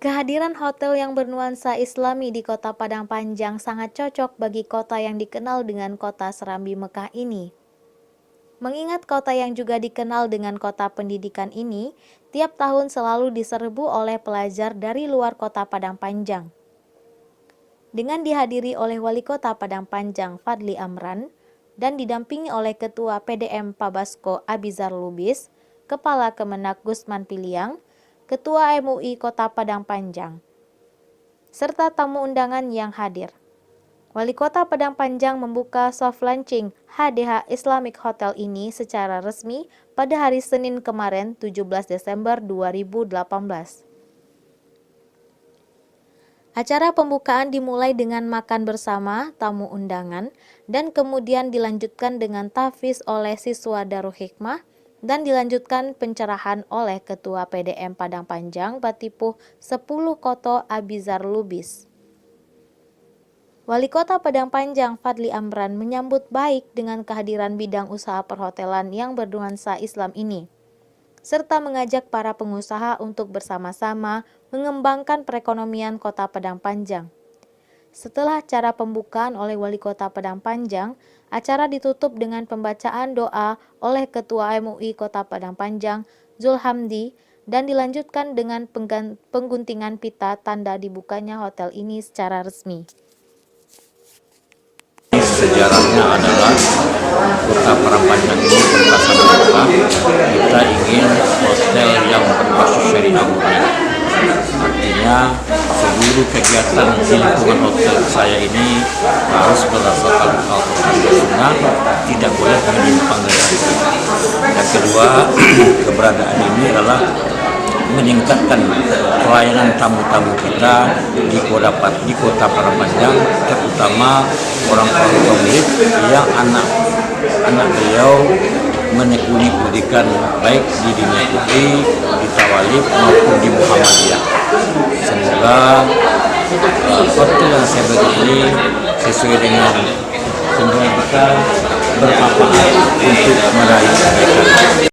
Kehadiran hotel yang bernuansa Islami di Kota Padang Panjang sangat cocok bagi kota yang dikenal dengan kota serambi Mekah ini. Mengingat kota yang juga dikenal dengan kota pendidikan ini, tiap tahun selalu diserbu oleh pelajar dari luar Kota Padang Panjang. Dengan dihadiri oleh Wali Kota Padang Panjang Fadli Amran dan didampingi oleh Ketua PDM Pabasko Abizar Lubis, Kepala Kemenak Gusman Piliang, Ketua MUI Kota Padang Panjang, serta tamu undangan yang hadir. Wali Kota Padang Panjang membuka soft launching HDH Islamic Hotel ini secara resmi pada hari Senin kemarin 17 Desember 2018. Acara pembukaan dimulai dengan makan bersama tamu undangan dan kemudian dilanjutkan dengan tahfiz oleh siswa Darul Hikmah dan dilanjutkan pencerahan oleh Ketua PDM Padang Panjang Batipuh 10 Koto Abizar Lubis. Wali Kota Padang Panjang Fadli Amran menyambut baik dengan kehadiran bidang usaha perhotelan yang bernuansa Islam ini, serta mengajak para pengusaha untuk bersama-sama mengembangkan perekonomian Kota Padang Panjang. Setelah acara pembukaan oleh Wali Kota Padang Panjang, acara ditutup dengan pembacaan doa oleh Ketua MUI Kota Padang Panjang Zulhamdi dan dilanjutkan dengan pengguntingan pita tanda dibukanya hotel ini secara resmi. Sejarahnya adalah Kota Padang Panjang ini berpasan Mekah. Kita ingin hotel yang berbasis syariah murni. Artinya seluruh kegiatan di lingkungan hotel saya ini harus berdasarkan Al-Quran dan Sunnah, tidak boleh menyimpang dari itu. Yang kedua, keberadaan ini adalah meningkatkan pelayanan tamu-tamu kita di Kota Padang Panjang, terutama orang-orang murid yang anak beliau menekuni pendidikan baik di Dinia Putri, di Tawalib maupun di Muhammadiyah. Semoga hotel yang saya bagi ini sesuai dengan tujuan kita bermanfaat untuk meraih kebaikan.